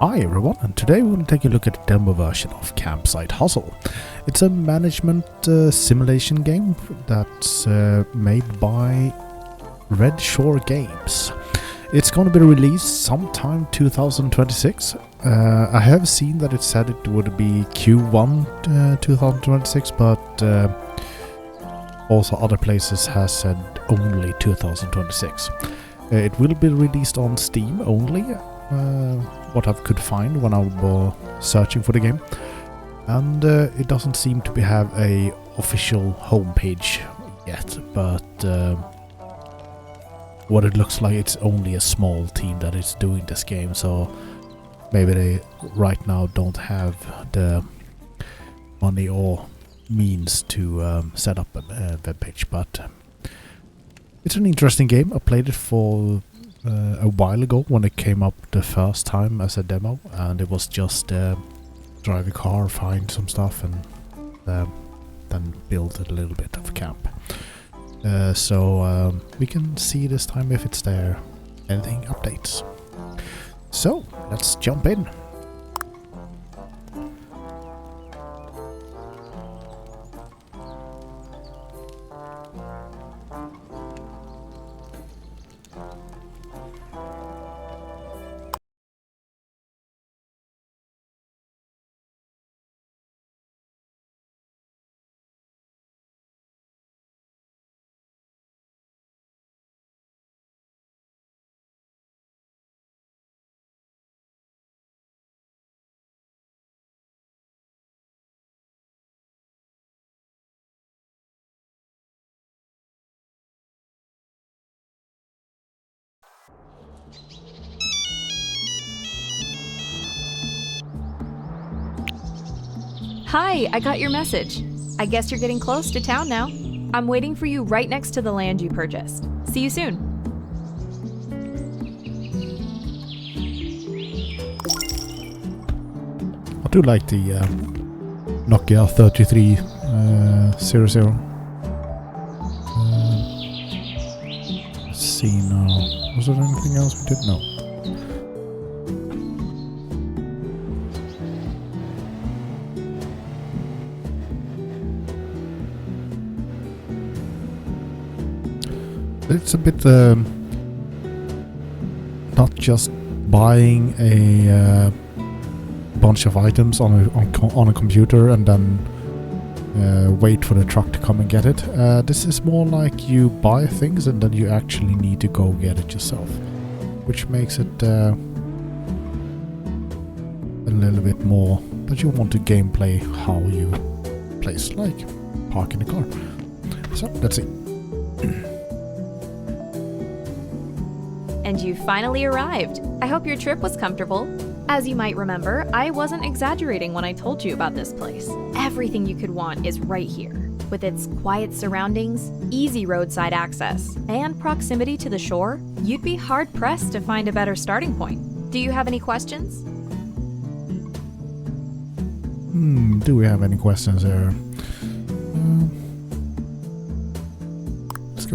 Hi everyone, and today we're going to take a look at the demo version of CampsiteHustle. It's a management simulation game that's made by RedShore games. It's going to be released sometime 2026. I have seen that it said it would be Q1 2026, but also other places has said only 2026. It will be released on Steam only. What I could find when I was searching for the game, and it doesn't seem to have a official homepage yet, but what it looks like, it's only a small team that is doing this game, so maybe they right now don't have the money or means to set up a web page, but it's an interesting game. I played it for a while ago when it came up the first time as a demo, and it was just drive a car, find some stuff, and then build a little bit of a camp. So we can see this time if it's there anything updates. So let's jump in. Hi, I got your message. I guess you're getting close to town now. I'm waiting for you right next to the land you purchased. See you soon. I do like the Nokia 3300. Let's see now. Was there anything else we did? No. It's a bit not just buying a bunch of items on a computer and then wait for the truck to come and get it. This is more like you buy things and then you actually need to go get it yourself, which makes it a little bit more that you want to gameplay how you place, like parking the car. So let's see. And you finally arrived. I hope your trip was comfortable. As you might remember, I wasn't exaggerating when I told you about this place. Everything you could want is right here. With its quiet surroundings, easy roadside access, and proximity to the shore, you'd be hard-pressed to find a better starting point. Do you have any questions? Do we have any questions there?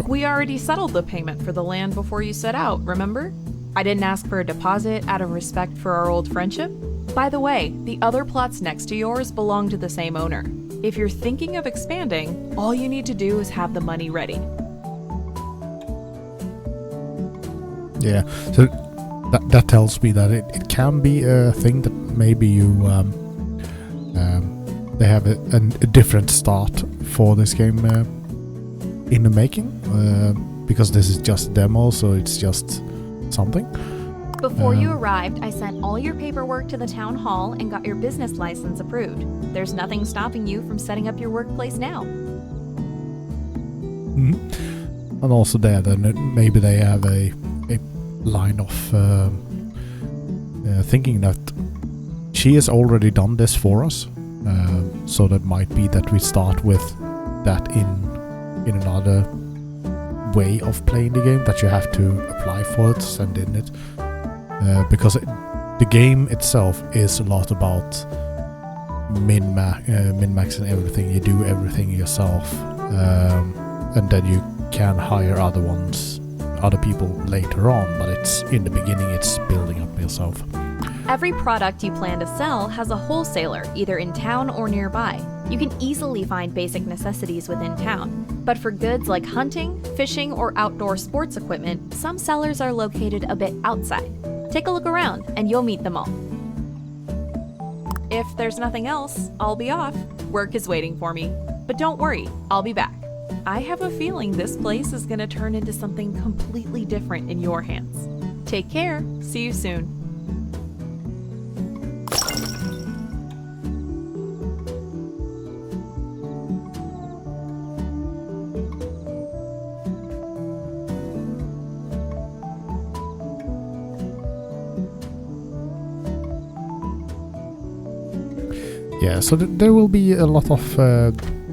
We already settled the payment for the land before you set out, remember? I didn't ask for a deposit out of respect for our old friendship. By the way, the other plots next to yours belong to the same owner. If you're thinking of expanding, all you need to do is have the money ready. Yeah, so that tells me that it can be a thing that maybe you they have a different start for this game in the making, because this is just a demo, so it's just something. Before you arrived, I sent all your paperwork to the town hall and got your business license approved. There's nothing stopping you from setting up your workplace now. And also there, then maybe they have a line of thinking that she has already done this for us, so that might be that we start with that in another way of playing the game, that you have to apply for it, send in it, because the game itself is a lot about min-maxing everything. You do everything yourself, and then you can hire other people later on, but it's in the beginning, it's building up yourself. Every product you plan to sell has a wholesaler either in town or nearby. You can easily find basic necessities within town. But for goods like hunting, fishing, or outdoor sports equipment, some sellers are located a bit outside. Take a look around and you'll meet them all. If there's nothing else, I'll be off. Work is waiting for me. But don't worry, I'll be back. I have a feeling this place is gonna turn into something completely different in your hands. Take care. See you soon. Yeah, so there will be a lot of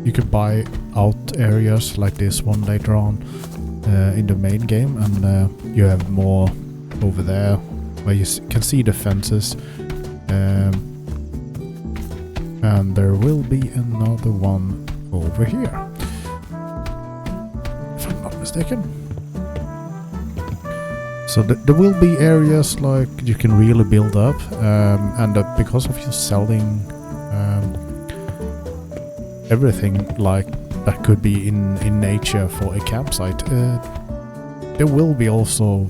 you could buy out areas like this one later on in the main game, and you have more over there where you can see the fences, and there will be another one over here, if I'm not mistaken. So there will be areas like you can really build up, and because of you selling everything like that could be in nature for a campsite, there will be also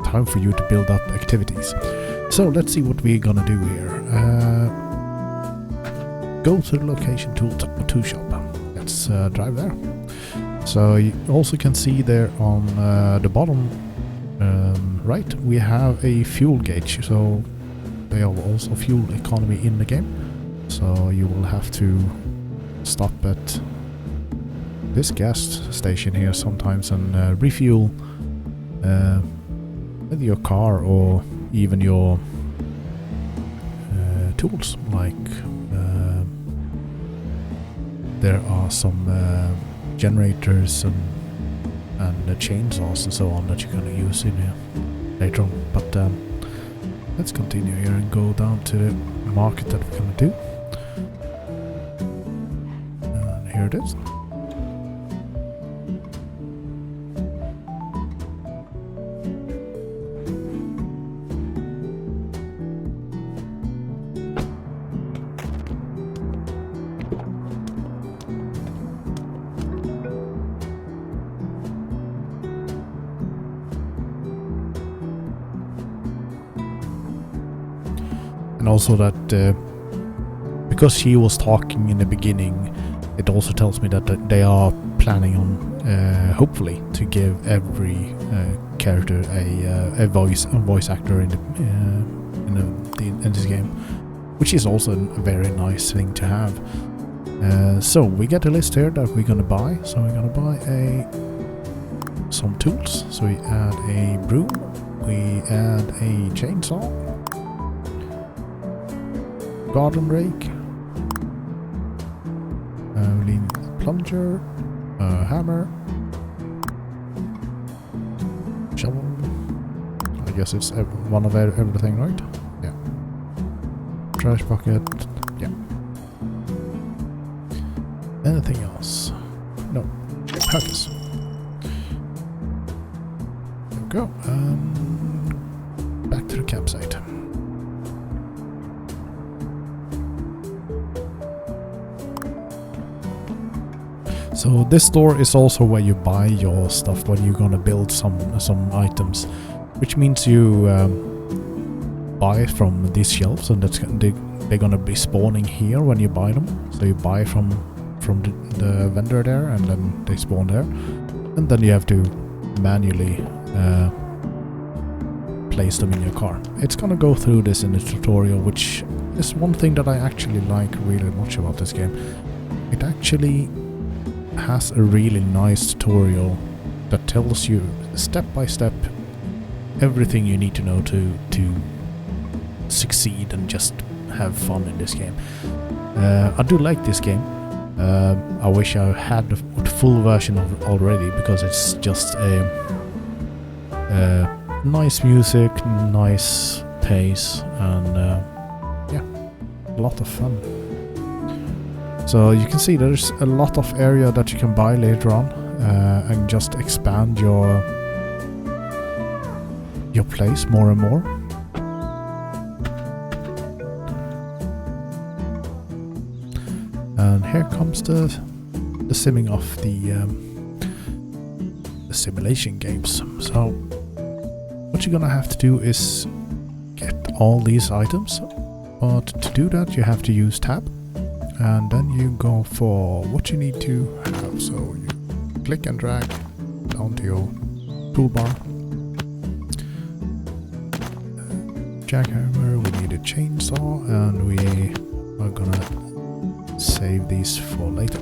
time for you to build up activities. So let's see what we're gonna do here. Go to the location tool shop. Let's drive there. So you also can see there on the bottom right, we have a fuel gauge. So they have also fuel economy in the game. So you will have to stop at this gas station here sometimes and refuel with your car or even your tools. Like there are some generators and chainsaws and so on that you're going to use in here later on. But let's continue here and go down to the market that we're going to do. Here it is. And also that because she was talking in the beginning, it also tells me that they are planning on hopefully to give every character a voice actor in this game, which is also a very nice thing to have. So we get a list here that we're gonna buy. So we're gonna buy some tools. So we add a broom, we add a chainsaw, garden rake, we need a plunger, a hammer, shovel. I guess it's one of everything, right? Yeah. Trash bucket. Yeah. Anything else? No. Purpose. There we go. Back to the campsite. So this store is also where you buy your stuff when you're gonna build some items, which means you buy from these shelves, and they're gonna be spawning here when you buy them. So you buy from the vendor there, and then they spawn there, and then you have to manually place them in your car. It's gonna go through this in the tutorial, which is one thing that I actually like really much about this game. It actually has a really nice tutorial that tells you step by step everything you need to know to succeed and just have fun in this game. I do like this game. I wish I had the full version of it already, because it's just a nice music, nice pace, and yeah, a lot of fun. So you can see there's a lot of area that you can buy later on and just expand your place more and more. here comes the simming of the simulation games. So what you're gonna have to do is get all these items, but to do that you have to use tab, and then you go for what you need to have. So you click and drag down to your toolbar. Jackhammer, we need a chainsaw, and we are gonna save these for later.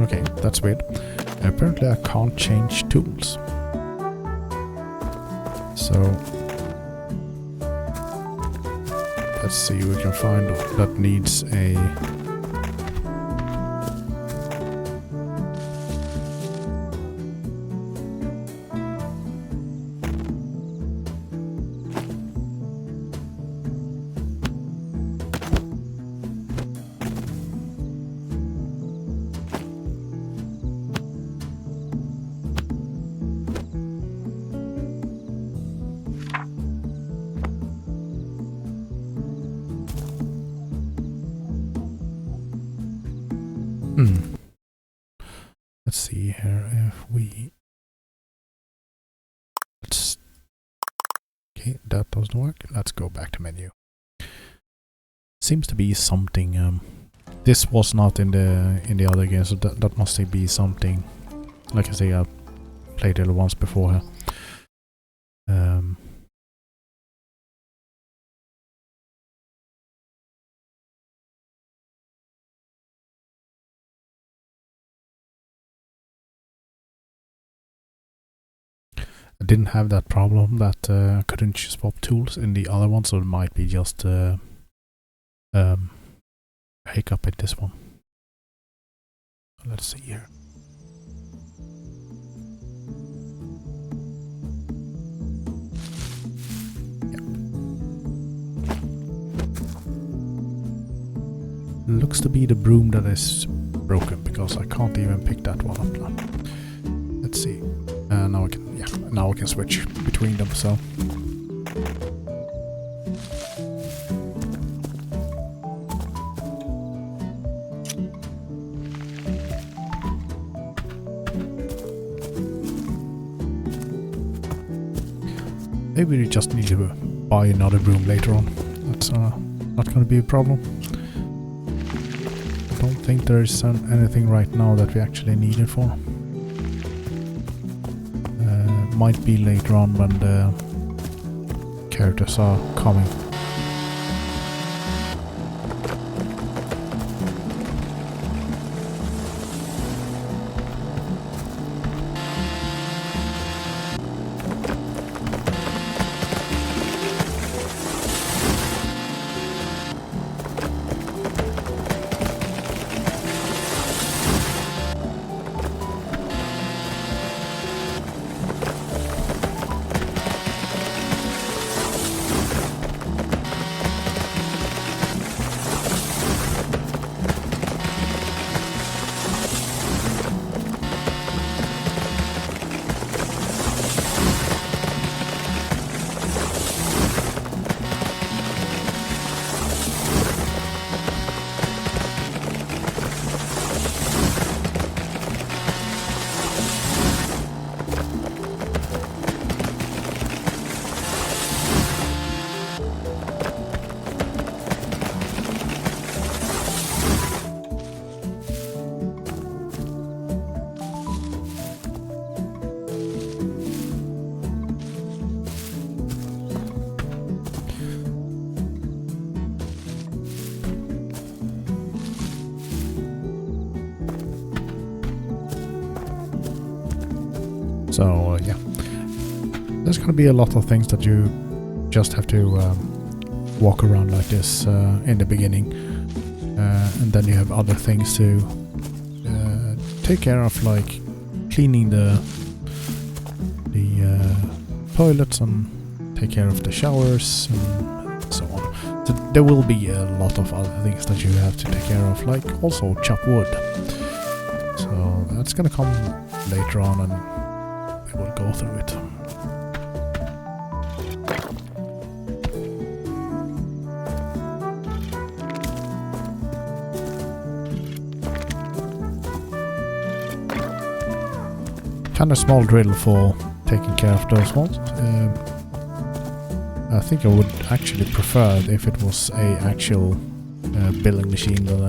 Okay, that's weird. Apparently I can't change tools. So let's see what we can find that needs a let's see here if we okay, that doesn't work. Let's go back to menu. Seems to be something this was not in the other game, so that must be something. Like I say, I played it once before here. I didn't have that problem that I couldn't swap tools in the other one, so it might be just a hiccup in this one. Let's see here. Yeah. Looks to be the broom that is broken, because I can't even pick that one up now. Let's see. Now I can, yeah, now I can switch between them, so. Maybe we just need to buy another broom later on. That's not going to be a problem. I don't think there is anything right now that we actually need it for. Might be later on when the characters are coming. So yeah, there's gonna be a lot of things that you just have to walk around like this in the beginning, and then you have other things to take care of, like cleaning the toilets and take care of the showers and so on. So there will be a lot of other things that you have to take care of, like also chop wood. So that's gonna come later on and we will go through it. Kind of small drill for taking care of those ones. I think I would actually prefer it if it was a actual billing machine than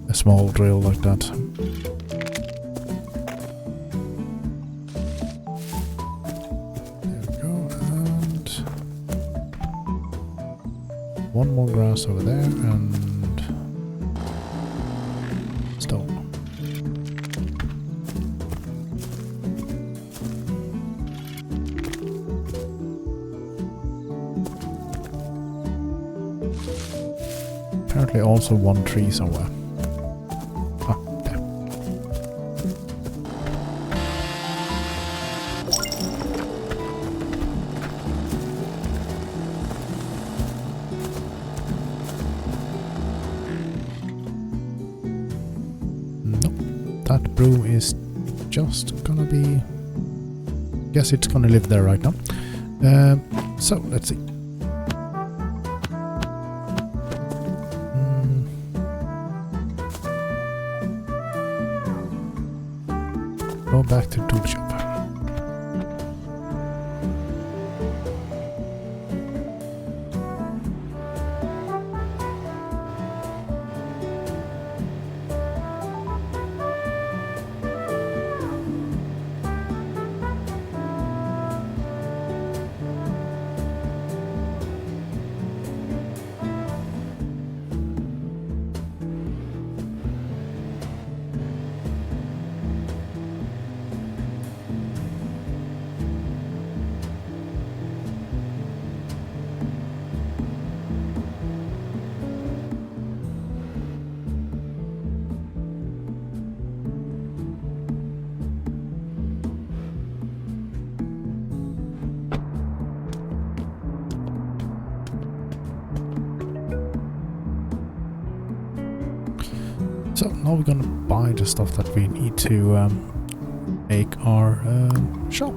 a small drill like that. There we go, and one more grass over there and stone. Apparently also one tree somewhere. Ah, there. Nope, that brew is just gonna be... Guess it's gonna live there right now. So, let's see. Go back to tool shop. So now we're gonna buy the stuff that we need to make our shop.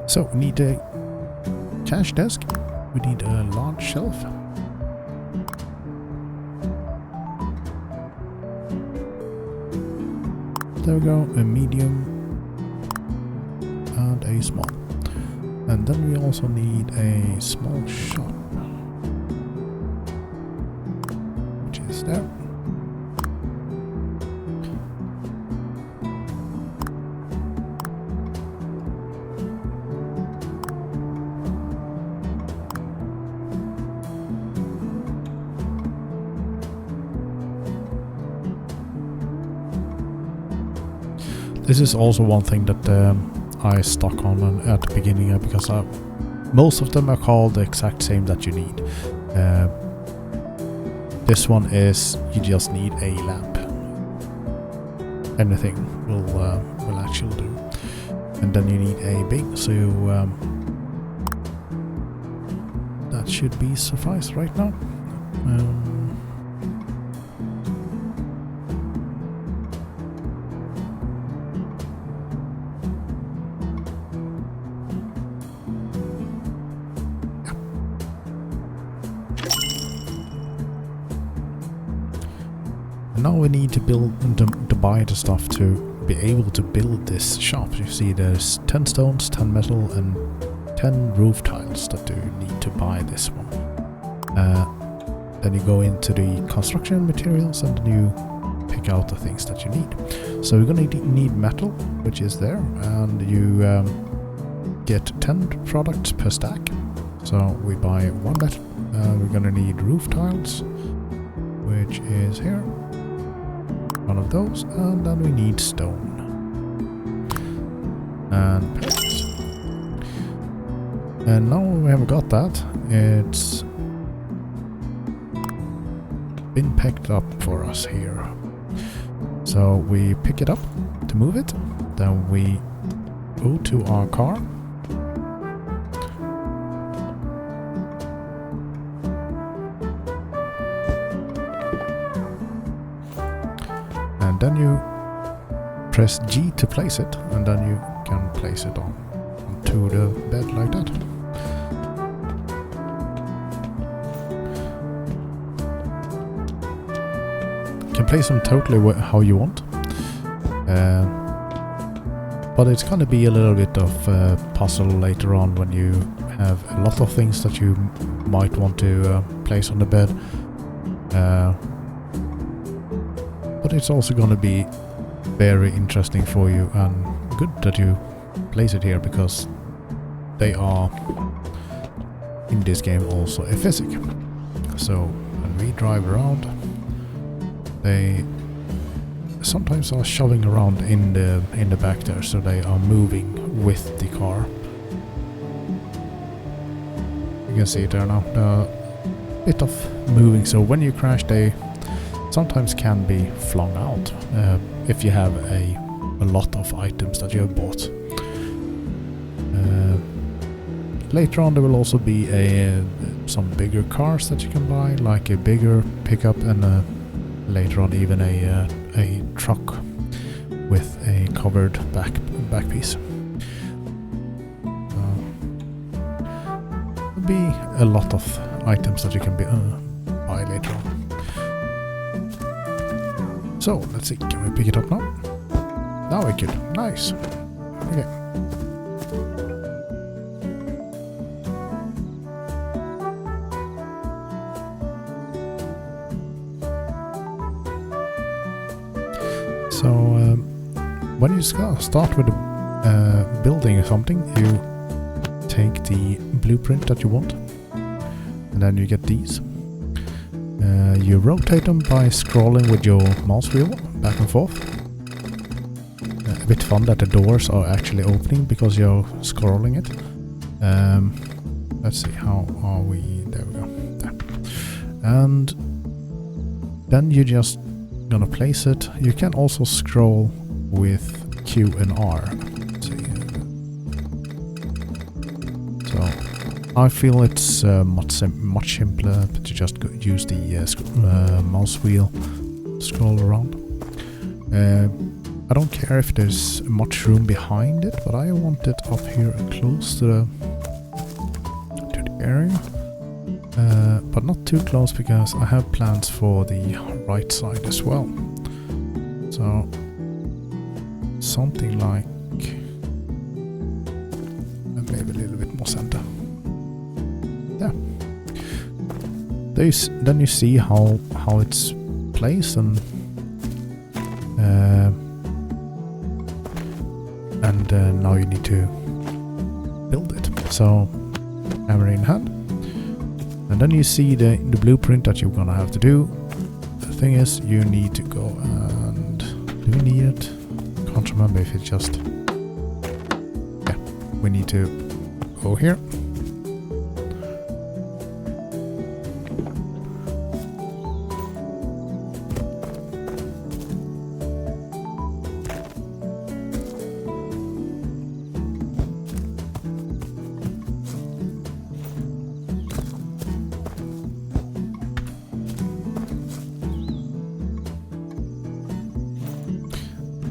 So we need a cash desk, we need a large shelf, there we go, a medium and a small, and then we also need a small shop, which is there. This is also one thing that I stuck on at the beginning because most of them are called the exact same that you need. This one is you just need a lamp. Anything will actually do. And then you need a bin, so that should be suffice right now. Now we need to buy the stuff to be able to build this shop. You see there's 10 stones, 10 metal and 10 roof tiles that you need to buy this one. Then you go into the construction materials and you pick out the things that you need. So you're going to need metal, which is there, and you get 10 products per stack. So we buy one metal. We're going to need roof tiles, which is here. One of those, and then we need stone. and paste. And now we have got that. It's been packed up for us here. So we pick it up to move it. Then we go to our car. And then you press G to place it, and then you can place it onto the bed like that. You can place them totally how you want, but it's gonna be a little bit of a puzzle later on when you have a lot of things that you might want to place on the bed. But it's also gonna be very interesting for you, and good that you place it here, because they are in this game also a physic. So when we drive around, they sometimes are shoving around in the back there, so they are moving with the car. You can see it there now, a bit of moving, so when you crash they sometimes can be flung out if you have a lot of items that you have bought. Later on there will also be some bigger cars that you can buy, like a bigger pickup, and later on even a truck with a covered back piece. There'll be a lot of items that you can buy later on. So let's see, can we pick it up now? Now we could. Nice. Okay. So when you start with building something, you take the blueprint that you want, and then you get these. You rotate them by scrolling with your mouse wheel back and forth. A bit fun that the doors are actually opening because you're scrolling it. Let's see, how are we? There we go. There. And then you just gonna place it. You can also scroll with Q and R. Let's see. So I feel it's much simpler to just use the mouse wheel, scroll around. I don't care if there's much room behind it, but I want it up here close to the area, but not too close, because I have plans for the right side as well. So something like maybe a little bit more center. Yeah. Then you see how it's placed, and now you need to build it. So hammer in hand, and then you see the blueprint that you're gonna have to do. The thing is, you need to go and do we need it? Can't remember if it's just, yeah, we need to go here.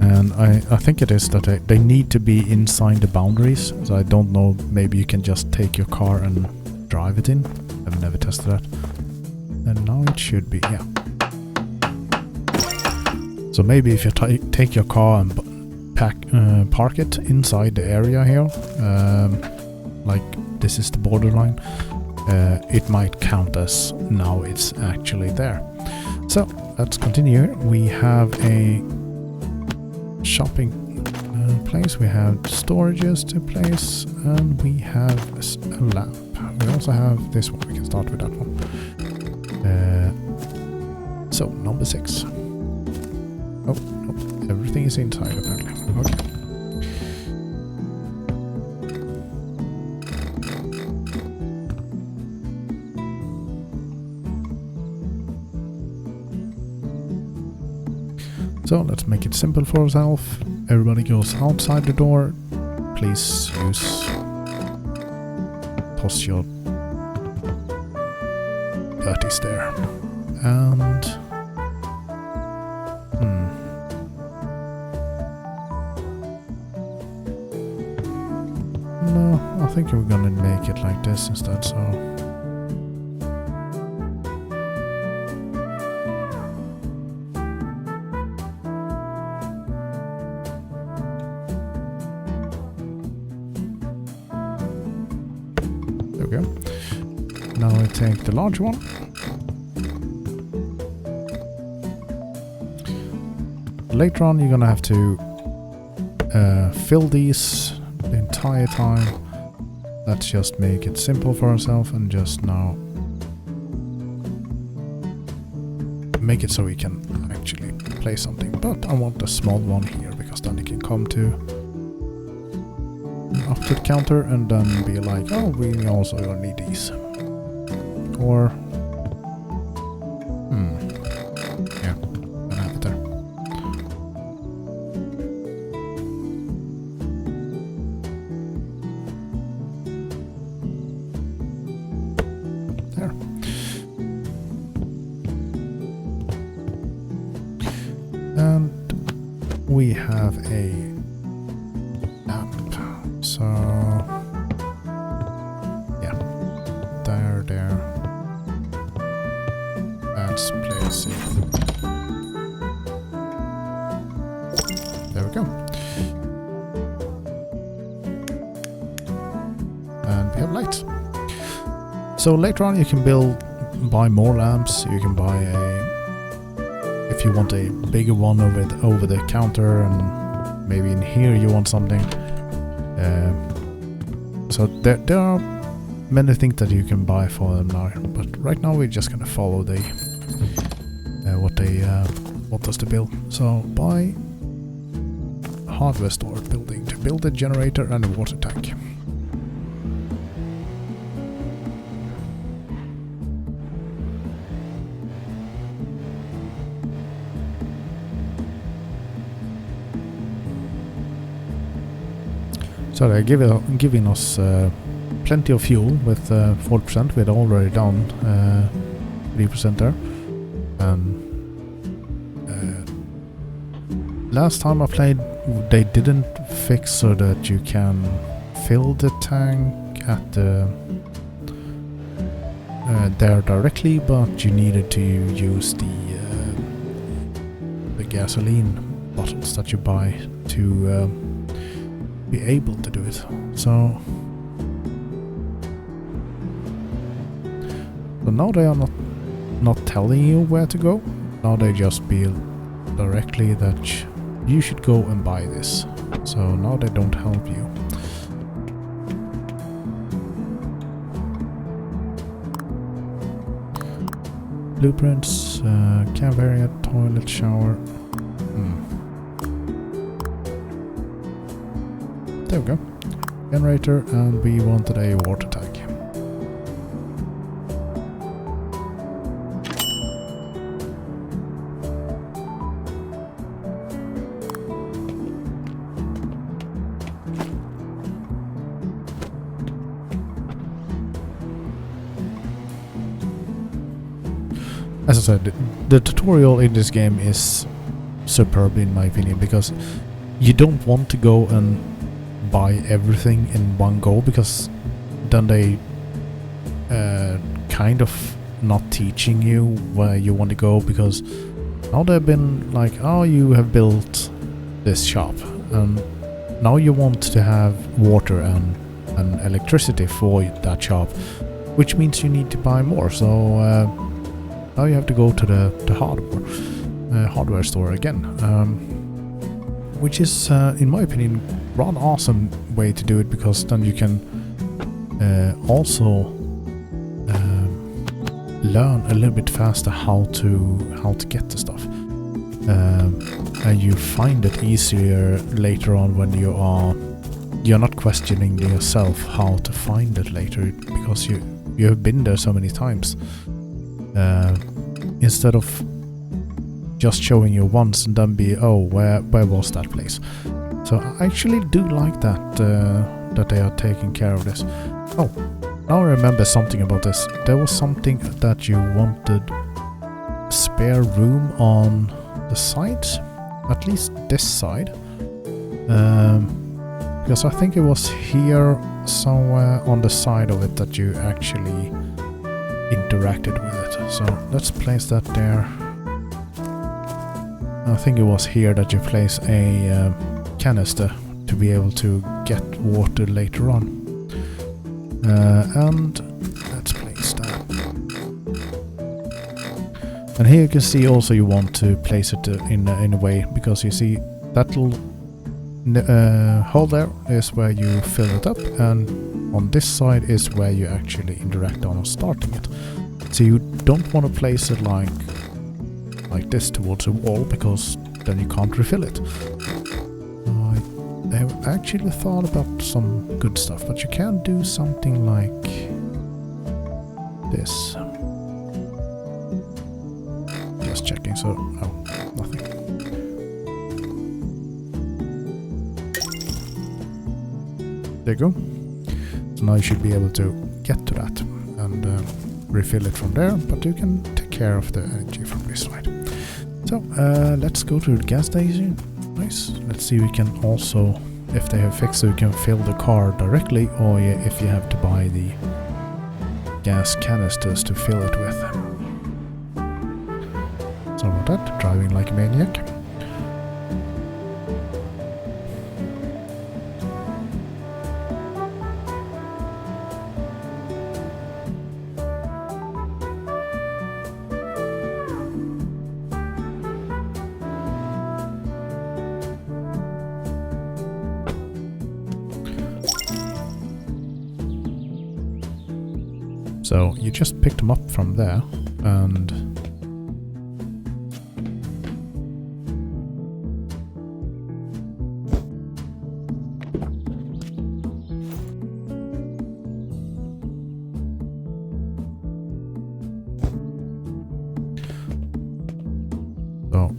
And I think it is that they need to be inside the boundaries. So I don't know, maybe you can just take your car and drive it in. I've never tested that. And now it should be, yeah. So maybe if you take your car and park it inside the area here, like this is the borderline, it might count as now it's actually there. So let's continue. We have a shopping place, we have storages to place, and we have a lamp. We also have this one, we can start with that one. So number 6. Oh, no, everything is inside apparently. Okay. So let's make it simple for ourselves. Everybody goes outside the door. Please toss your dirties there. And no, I think we're gonna make it like this instead, so there we go. Now I take the large one. Later on you're gonna have to fill these the entire time. Let's just make it simple for ourselves and just now make it so we can actually play something. But I want a small one here because then you can come up to the counter and then be like, oh, we also gonna need these. Or yeah, gonna have it there. There. And we have a app. So yeah, there. Let's place it. There we go. And we have lights. So later on you can buy more lamps. You can buy if you want a bigger one over the counter, and maybe in here you want something. So there are many things that you can buy for them now, but right now we're just gonna follow the what they want us to build. So buy hardware store building to build a generator and a water tank. So they're giving us plenty of fuel with 40%. We'd already done 3% there. Last time I played, they didn't fix so that you can fill the tank at there directly, but you needed to use the gasoline bottles that you buy to be able to do it. So now they are not telling you where to go. Now they just be directly that you should go and buy this. So now they don't help you. Blueprints, camp area, toilet, shower. There we go. Generator, and we wanted a water tank. As I said, the tutorial in this game is superb in my opinion, because you don't want to go and buy everything in one go, because then they kind of not teaching you where you want to go, because now they've been like, oh, you have built this shop and now you want to have water and electricity for that shop, which means you need to buy more. So now you have to go to the hardware store again, which is in my opinion rather awesome way to do it, because then you can also learn a little bit faster how to get the stuff, and you find it easier later on when you're not questioning yourself how to find it later, because you have been there so many times. Instead of just showing you once and then be, oh, where was that place? So I actually do like that that they are taking care of this. Oh, now I remember something about this. There was something that you wanted spare room on the sides, at least this side. Because I think it was here somewhere on the side of it that you actually interacted with it. So let's place that there. I think it was here that you place a canister to be able to get water later on. And let's place that. And here you can see also you want to place it in a way, because you see that little hole there is where you fill it up, and on this side is where you actually interact on starting it. So you don't want to place it like this towards a wall, because then you can't refill it. I have actually thought about some good stuff, but you can do something like this. Just checking, so no, nothing. There you go. So now you should be able to get to that and refill it from there, but you can take care of the energy from this side. So let's go to the gas station. Nice. Let's see, we can also, if they have fixed so you can fill the car directly, or if you have to buy the gas canisters to fill it with. Sorry about that, driving like a maniac. So you just picked them up from there, and so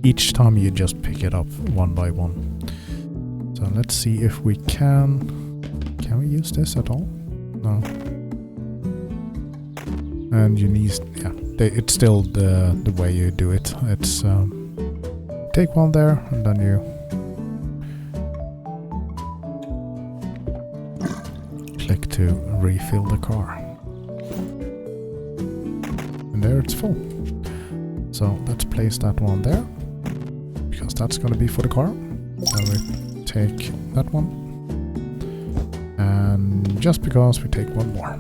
each time you just pick it up one by one. So let's see if we can we use this at all? No. And you need, yeah, it's still the way you do it. It's take one there, and then you click to refill the car, and there it's full. So let's place that one there, because that's going to be for the car. And we take that one, and just because we take one more.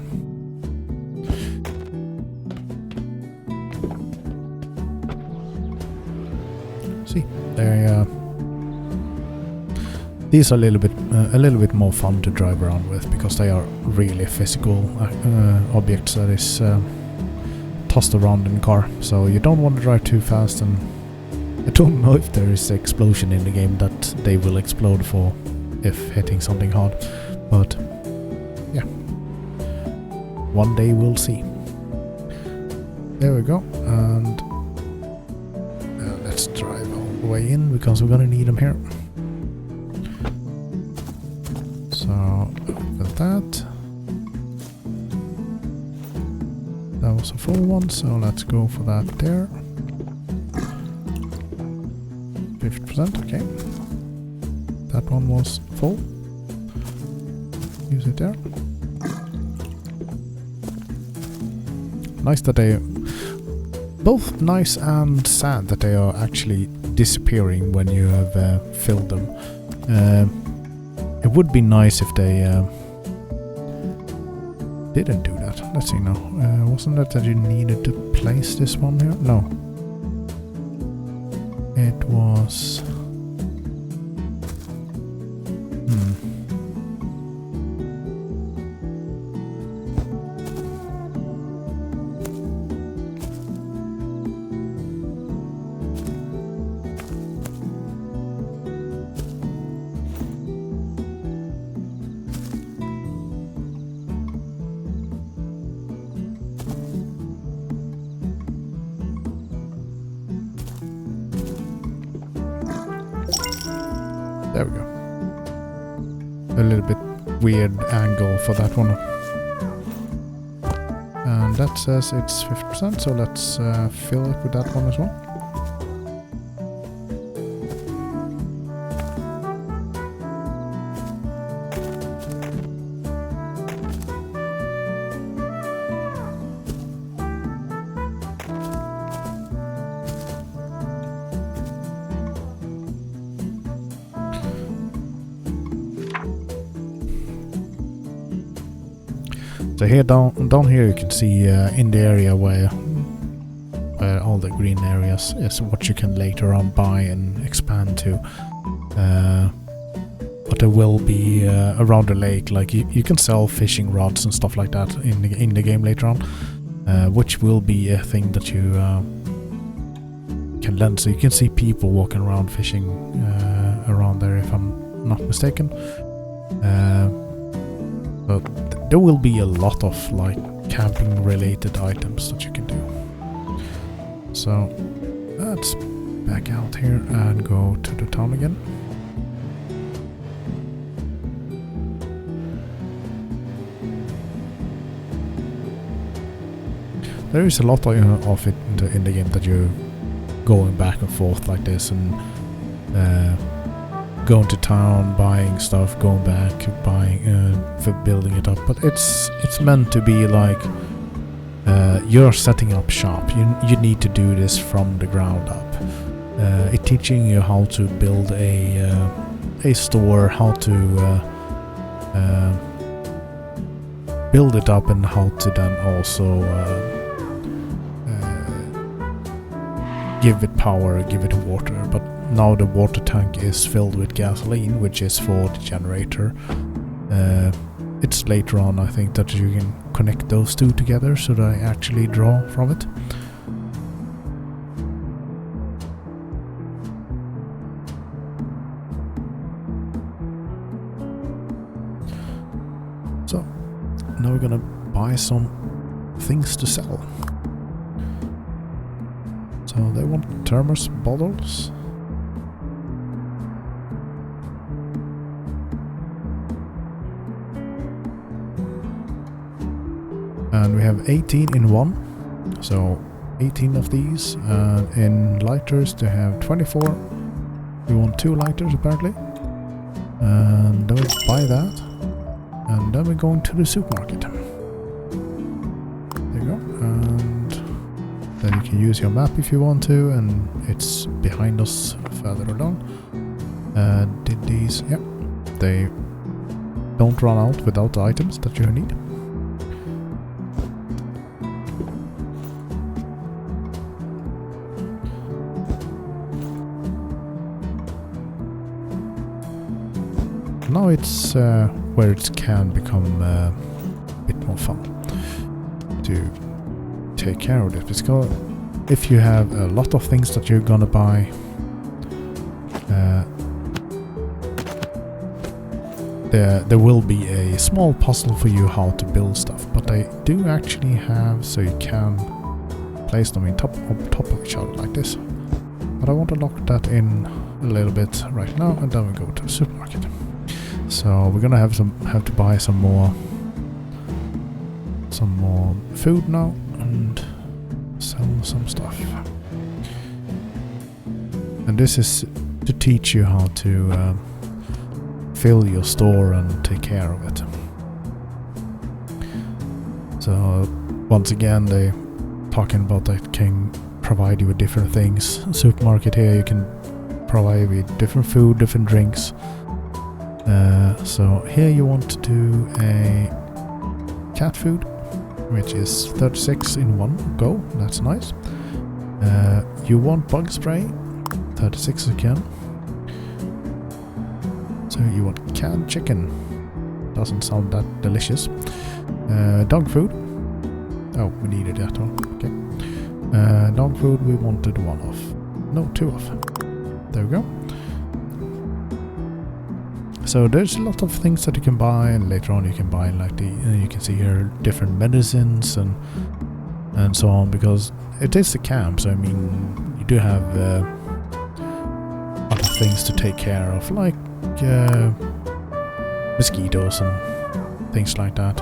See, these are a little bit more fun to drive around with, because they are really physical objects that is tossed around in the car. So you don't want to drive too fast, and I don't know if there is an explosion in the game that they will explode for if hitting something hard, but yeah, one day we'll see. There we go, and let's drive all the way in, because we're gonna need them here. So open that. That was a full one, so let's go for that there. 50%, okay. That one was full. Use it there. Nice that they... both nice and sad that they are actually disappearing when you have filled them. It would be nice if they didn't do that. Let's see now. Wasn't it that you needed to place this one here? No. It was... There we go. A little bit weird angle for that one. And that says it's 50%, so let's fill it with that one as well. So here down here you can see in the area where all the green areas is what you can later on buy and expand to. But there will be around the lake, like you can sell fishing rods and stuff like that in the game later on, which will be a thing that you can lend. So you can see people walking around fishing around there, if I'm not mistaken. But there will be a lot of like camping related items that you can do. So let's back out here and go to the town again. There is a lot of it in the game that you're going back and forth like this, and going to town, buying stuff, going back, buying, for building it up. But it's meant to be like you're setting up shop. You need to do this from the ground up. It's teaching you how to build a store, how to build it up, and how to then also give it power, give it water. But now the water tank is filled with gasoline, which is for the generator. It's later on, I think, that you can connect those two together so that I actually draw from it. So now we're gonna buy some things to sell. So they want thermos bottles. And we have 18 in one, so 18 of these. In lighters they have 24. We want 2 lighters apparently. And then we buy that. And then we're going to the supermarket. There you go. And then you can use your map if you want to, and it's behind us further along. Did these, yeah, they don't run out without the items that you need. Now it's where it can become a bit more fun to take care of it. Because if you have a lot of things that you're gonna buy, there will be a small puzzle for you how to build stuff. But they do actually have, so you can place them on top of each other like this. But I want to lock that in a little bit right now, and then we go to the supermarket. So we're gonna have to buy some more food now and sell some stuff. And this is to teach you how to fill your store and take care of it. So once again, they talking about that can provide you with different things. Supermarket here, you can provide with different food, different drinks. So here you want to do a cat food, which is 36 in one go. That's nice. You want bug spray, 36 again. So you want canned chicken. Doesn't sound that delicious. Dog food. Oh, we needed that one. Okay. Dog food, we wanted 1 off. No, 2 off. There we go. So there's a lot of things that you can buy, and later on you can buy like you can see here different medicines and so on, because it is a camp. So I mean, you do have other things to take care of, like mosquitoes and things like that.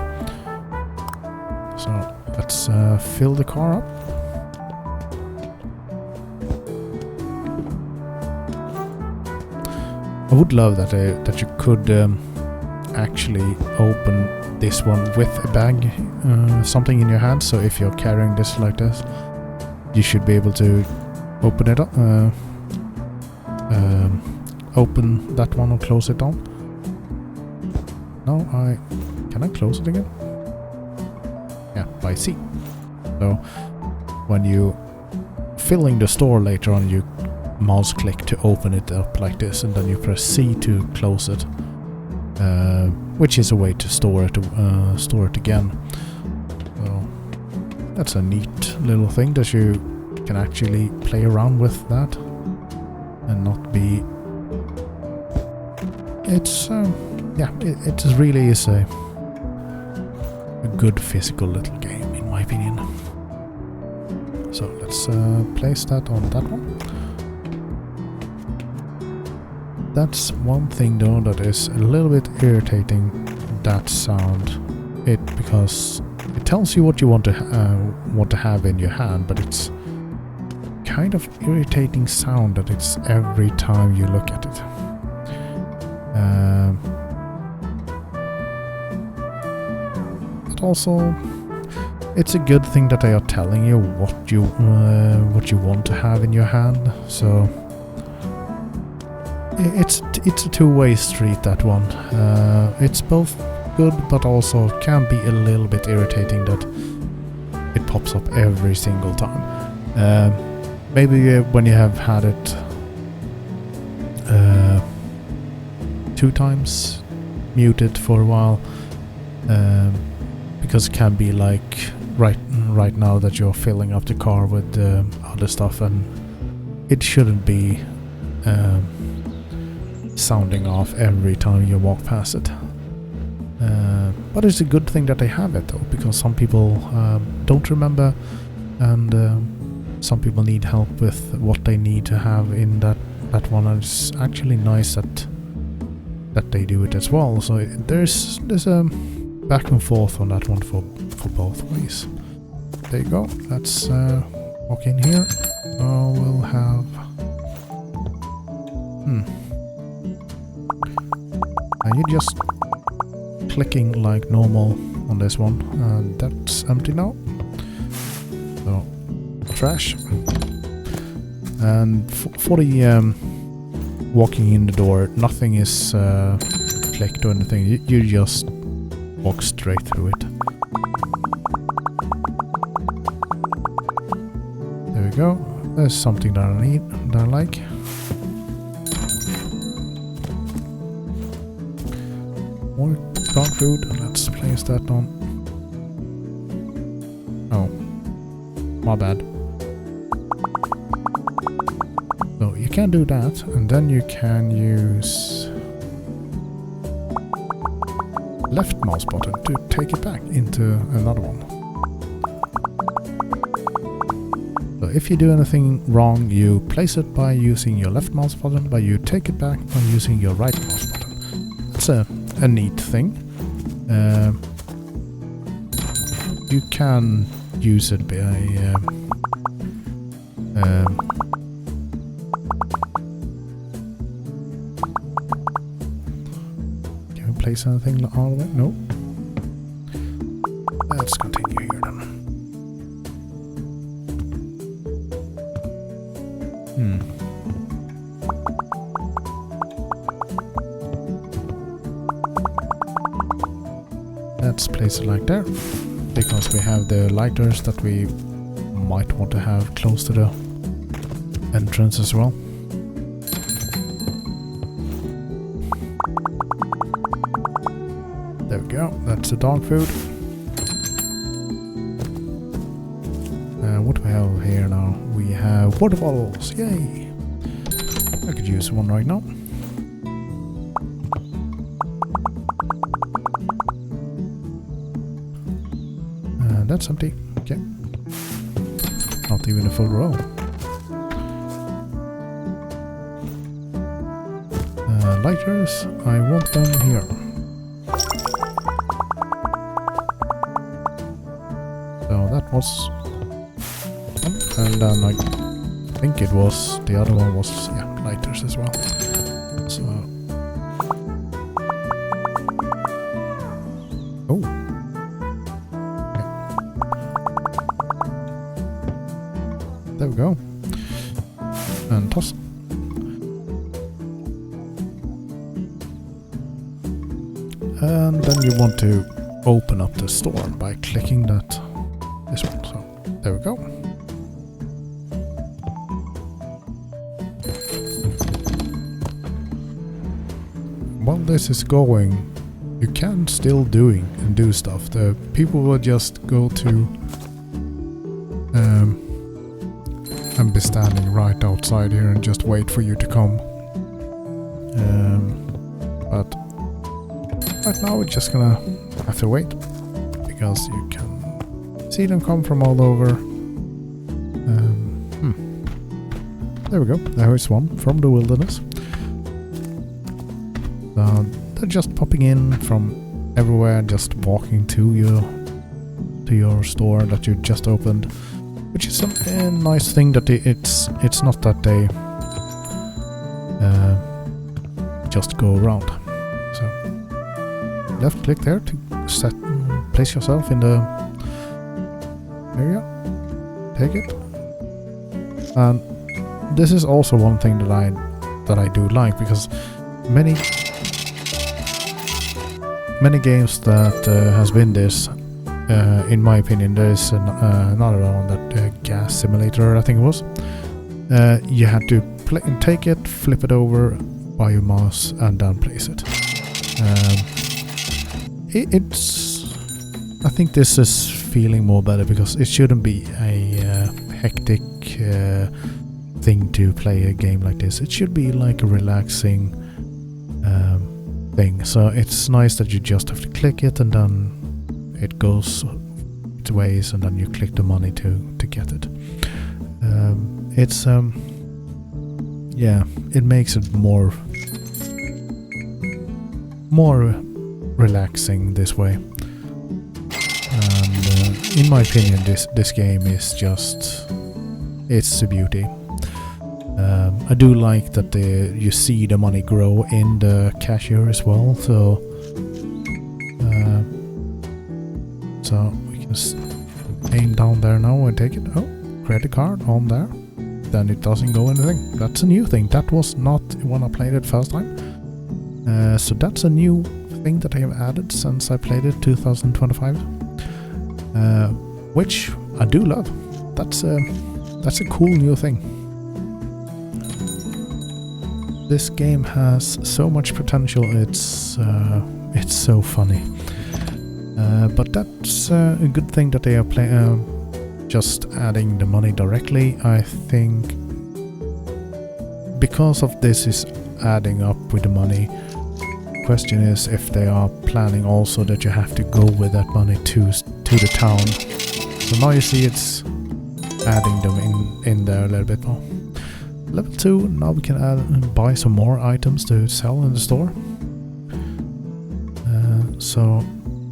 So let's fill the car up. I would love that that you could actually open this one with a bag, something in your hand. So if you're carrying this like this, you should be able to open it up, open that one and close it down. No, can I close it again? Yeah, by C. So when you filling the store later on, you mouse click to open it up like this, and then you press C to close it, which is a way to store it again. So that's a neat little thing that you can actually play around with that and not be. It's yeah, it really is a good physical little game in my opinion. So let's place that on that one. That's one thing though that is a little bit irritating, that sound. Because it tells you what you want to have in your hand, but it's kind of irritating sound that it's every time you look at it. But also, it's a good thing that they are telling you what you want to have in your hand. So it's a two-way street, that one. It's both good, but also can be a little bit irritating that it pops up every single time. Maybe when you have had it 2 times muted for a while, because it can be like right now that you're filling up the car with other stuff, and it shouldn't be sounding off every time you walk past it. But it's a good thing that they have it though, because some people don't remember, and some people need help with what they need to have in that one, and it's actually nice that they do it as well. So there's a back and forth on that one for both ways. There you go. Let's walk in here. We'll have and you're just clicking like normal on this one, and that's empty now. So trash. And for the walking in the door, nothing is clicked or anything. You just walk straight through it. There we go. There's something that I need, that I like. More dog food. Let's place that on. Oh, my bad. So you can do that, and then you can use left mouse button to take it back into another one. So if you do anything wrong, you place it by using your left mouse button, but you take it back by using your right mouse button. That's a neat thing. You can use it by can we place anything all the way? No. Let's continue here then. Let's place it like that, because we have the lighters that we might want to have close to the entrance as well. There we go, that's the dog food. What do we have here now? We have water bottles, yay! I could use one right now. That's empty. Okay. Not even a full row. lighters, I want them here. So that was one, and then I think it was the other one was lighters as well. So oh, okay. There we go, and toss. And then you want to open up the store by clicking this one. So there we go. While this is going, you can still do stuff. The people will just go to and be standing right outside here and just wait for you to come. But right now we're just gonna have to wait, because you can see them come from all over. There we go. There is one from the wilderness. They're just popping in from everywhere, just walking to your store that you just opened, which is a nice thing that it's not that they just go around. So left click there to place yourself in the area, take it. And this is also one thing that I do like, because many games that has been this, in my opinion, there is another one, that gas simulator, I think it was. You had to take it, flip it over by your mouse, and then place it. I think this is feeling more better, because it shouldn't be a hectic thing to play a game like this. It should be like a relaxing thing. So it's nice that you just have to click it, and then it goes its ways, and then you click the money to get it. It makes it more relaxing this way. And in my opinion, this game is just, it's a beauty. I do like that you see the money grow in the cashier as well, so we can aim down there now and take it. Oh, credit card on there. Then it doesn't go anything. That's a new thing. That was not when I played it first time. So that's a new thing that I have added since I played it 2025, which I do love. That's a cool new thing. This game has so much potential. It's so funny. But that's a good thing that they are just adding the money directly. I think because of this is adding up with the money. Question is if they are planning also that you have to go with that money to the town. So now you see it's adding them in there a little bit more. Level 2, now we can add and buy some more items to sell in the store. So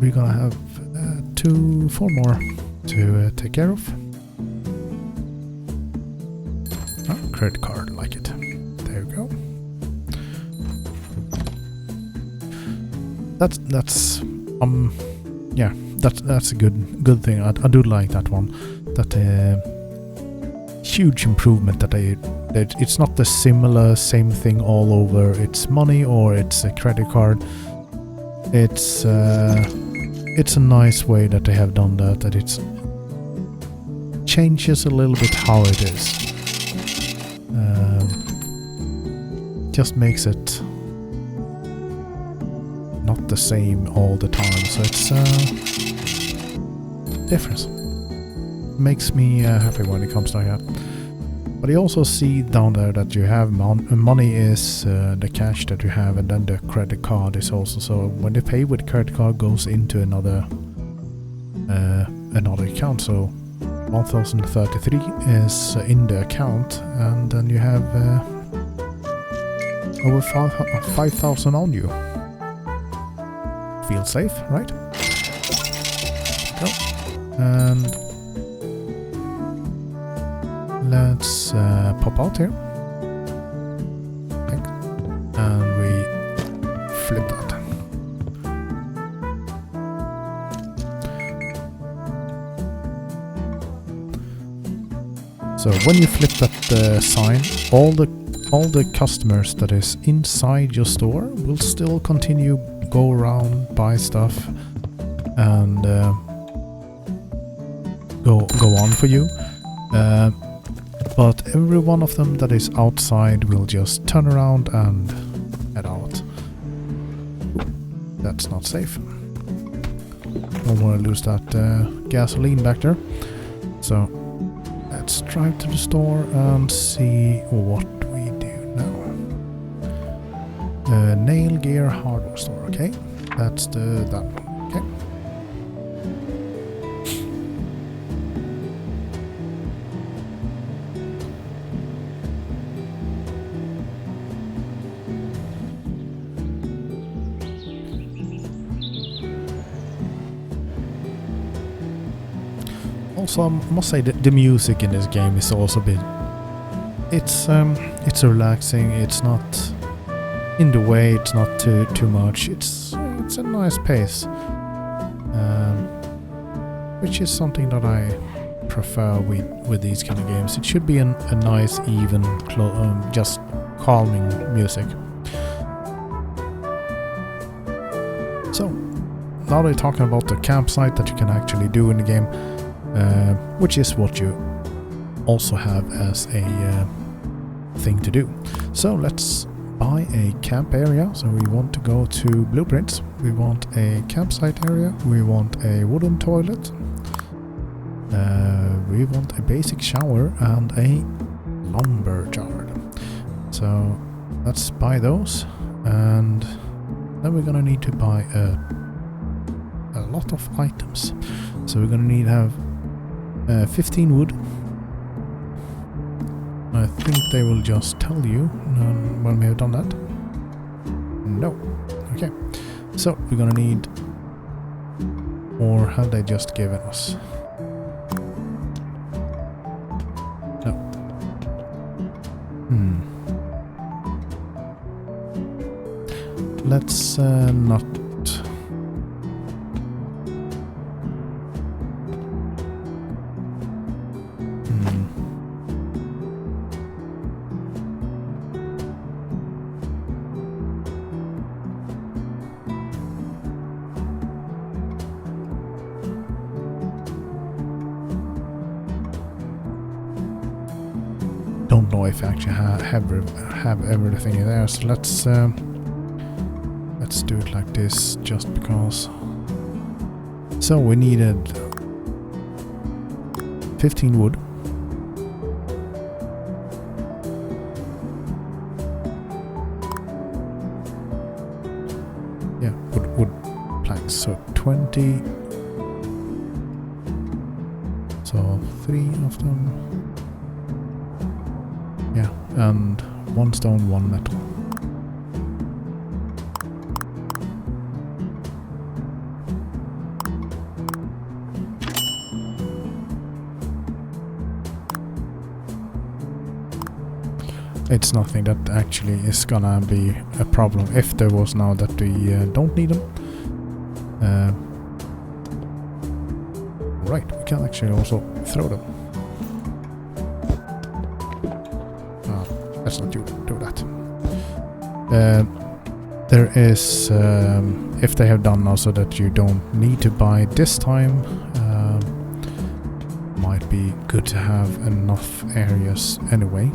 we're gonna have 4 more to take care of. Oh, credit card, like it. There we go. That's a good thing. I do like that one. That huge improvement that it's not the same thing all over. It's money or it's a credit card. It's a nice way that they have done that. That it changes a little bit how it is. Just makes it not the same all the time. So it's difference. Makes me happy when it comes like that. But you also see down there that you have money is the cash that you have, and then the credit card is also. So when they pay with credit card, goes into another account. So 1033 is in the account, and then you have over 5,000 on you. Feel safe, right? Go. And let's pop out here. And we flip that. So when you flip that sign, all the customers that is inside your store will still continue go around, buy stuff, and go on for you. But every one of them that is outside will just turn around and head out. That's not safe. Don't want to lose that gasoline back there. So let's drive to the store and see what we do now. Nail Gear Hardware Store, okay? That's that one, okay? Also, I must say that the music in this game is also a bit... It's relaxing. It's not in the way. It's not too much. It's a nice pace, which is something that I prefer with these kind of games. It should be a nice, even, just calming music. So now they're talking about the campsite that you can actually do in the game. Which is what you also have as a thing to do. So let's buy a camp area. So we want to go to blueprints. We want a campsite area. We want a wooden toilet. We want a basic shower and a lumber yard. So let's buy those, and then we're gonna need to buy a lot of items. So we're gonna need to have 15 wood. I think they will just tell you when we have done that. No. Okay. So we're gonna need, or have they just given us? No. Let's not. Don't know if I actually have everything in there, so let's do it like this, just because. So we needed 15 wood. Yeah, wood planks. So 20. So 3 of them. Yeah, and 1 stone, 1 metal. It's nothing that actually is gonna be a problem if there was now that we don't need them. Right, we can actually also throw them. Let's not do that. There is, if they have done now so that you don't need to buy this time, might be good to have enough areas anyway.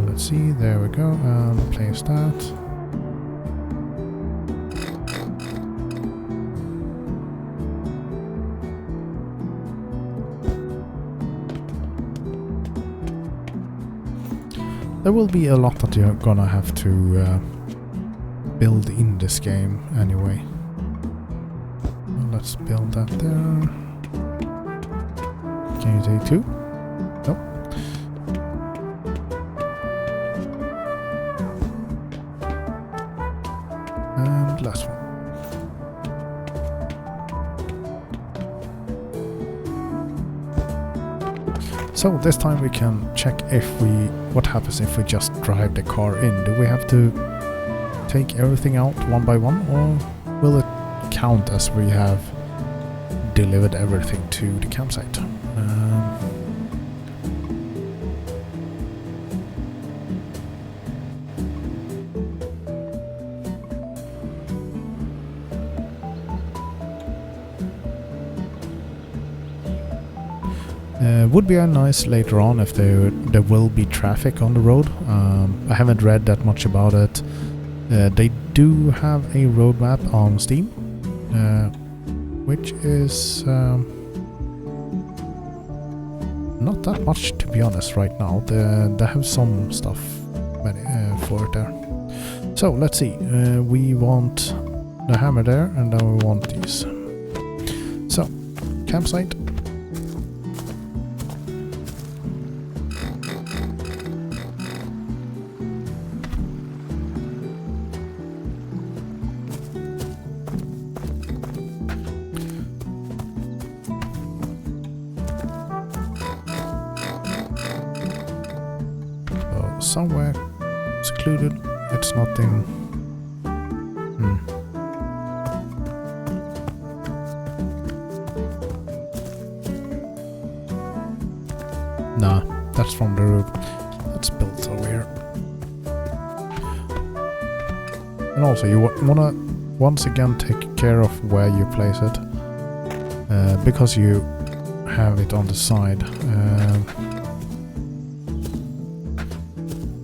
Let's see, there we go, place that. There will be a lot that you're gonna have to build in this game anyway. Let's build that there. Can you take 2? Nope. last one. So this time we can check what happens if we just drive the car in. Do we have to take everything out one by one, or will it count as we have delivered everything to the campsite? Would be nice later on if there will be traffic on the road. I haven't read that much about it. They do have a roadmap on Steam, which is not that much, to be honest, right now. They have some stuff for it there. So let's see. We want the hammer there, and then we want these. So, campsite. Somewhere secluded. It's not in. Nah, that's from the roof. That's built over here. And also, you wanna once again take care of where you place it, because you have it on the side.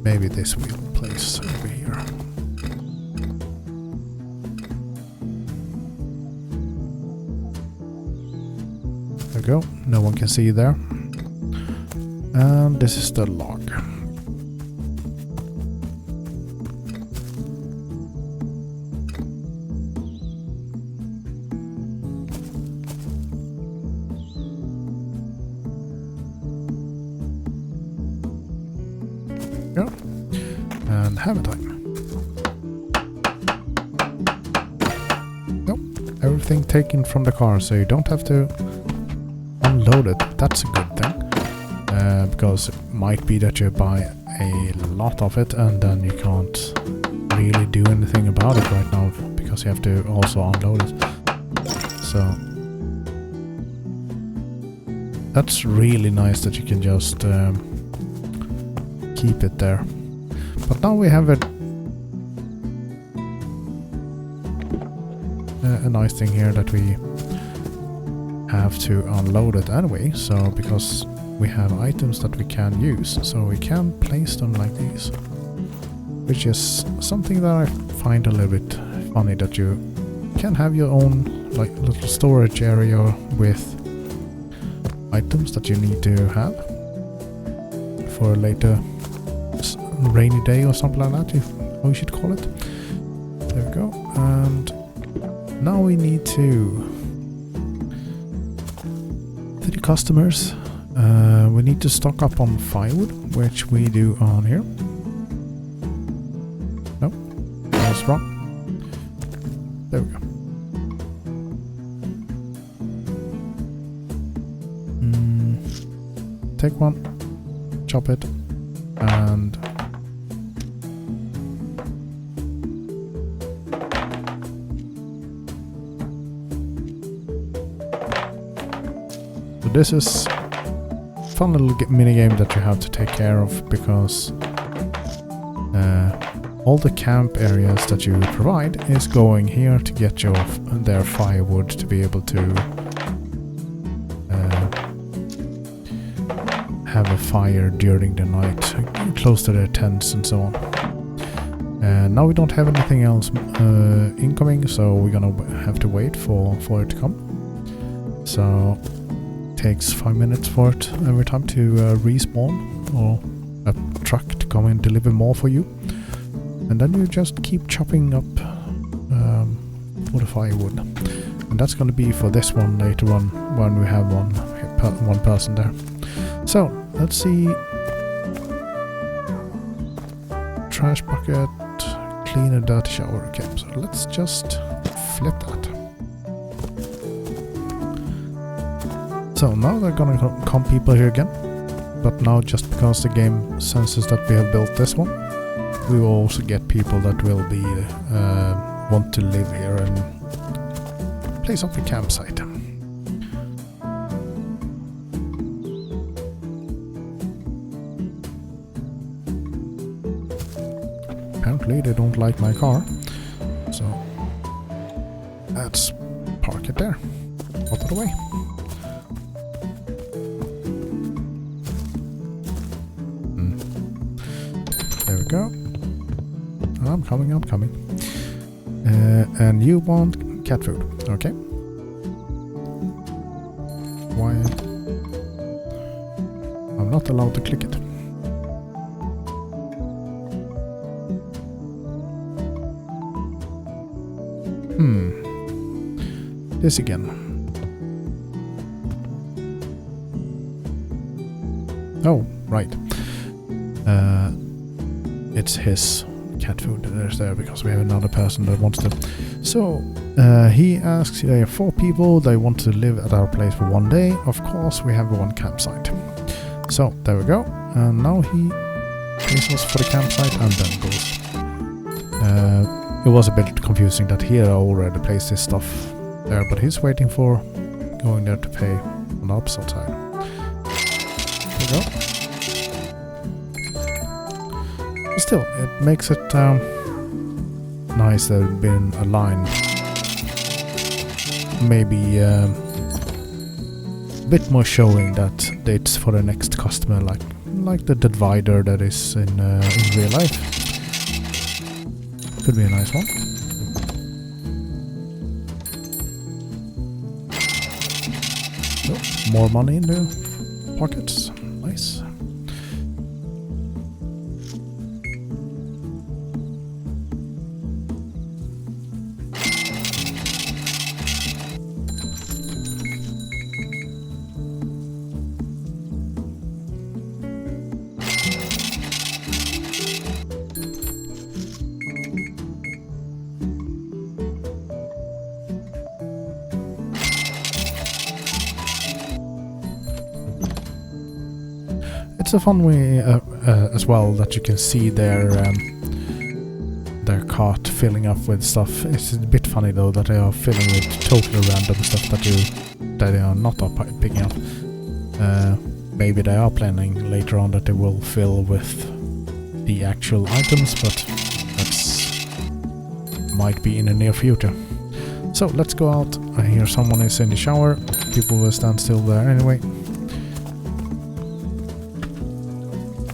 Maybe this will place over here. There we go. No one can see you there. And this is the log. And hammer time. Nope, everything taken from the car, so you don't have to unload it. That's a good thing, because it might be that you buy a lot of it and then you can't really do anything about it right now because you have to also unload it. So that's really nice that you can just keep it there. But now we have a nice thing here that we have to unload it anyway, so because we have items that we can use, so we can place them like these, which is something that I find a little bit funny, that you can have your own like little storage area with items that you need to have for later rainy day or something like that, how you should call it. There we go. And now we need to the customers. We need to stock up on firewood, which we do on here. Nope, that's wrong. There we go. Take one, chop it, and so this is a fun little mini game that you have to take care of, because all the camp areas that you provide is going here to get your their firewood to be able to have a fire during the night close to their tents and so on. And now we don't have anything else incoming, so we're gonna have to wait for it to come. So it takes 5 minutes for it every time to respawn, or a truck to come and deliver more for you. And then you just keep chopping up for the firewood. And that's gonna be for this one later on when we have one person there. So let's see. Trash bucket, clean a dirty shower. Okay, so let's just flip that. So now they're gonna come people here again. But now just because the game senses that we have built this one, we will also get people that will be want to live here and place up a campsite. Apparently they don't like my car, so let's park it there, out of the way. There we go. I'm coming. And you want cat food, okay? Why? I'm not allowed to click it. This again. Oh, right. It's his cat food that is there because we have another person that wants to. So he asks 4 people, they want to live at our place for 1 day. Of course, we have 1 campsite. So there we go. And now he pays us for the campsite and then goes. It was a bit confusing that he already placed his stuff there, but he's waiting for going there to pay on the opposite side. There we go. Still, it makes it nice that it's been aligned. Maybe a bit more showing that it's for the next customer, like the divider that is in real life. Could be a nice one. So, more money in the pockets. Nice. It's a fun way as well that you can see their cart filling up with stuff. It's a bit funny though that they are filling with totally random stuff that they are not picking up. Maybe they are planning later on that they will fill with the actual items, but that's might be in the near future. So let's go out. I hear someone is in the shower. People will stand still there anyway.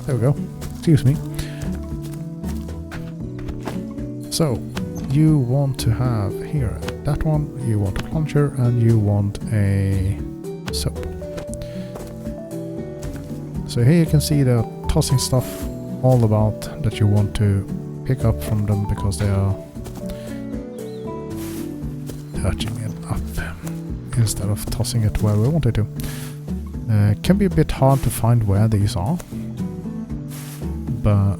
There we go. Excuse me. So, you want to have here that one, you want a plunger, and you want a soap. So here you can see they're tossing stuff all about that you want to pick up from them because they are touching it up instead of tossing it where we want it to. It can be a bit hard to find where these are, but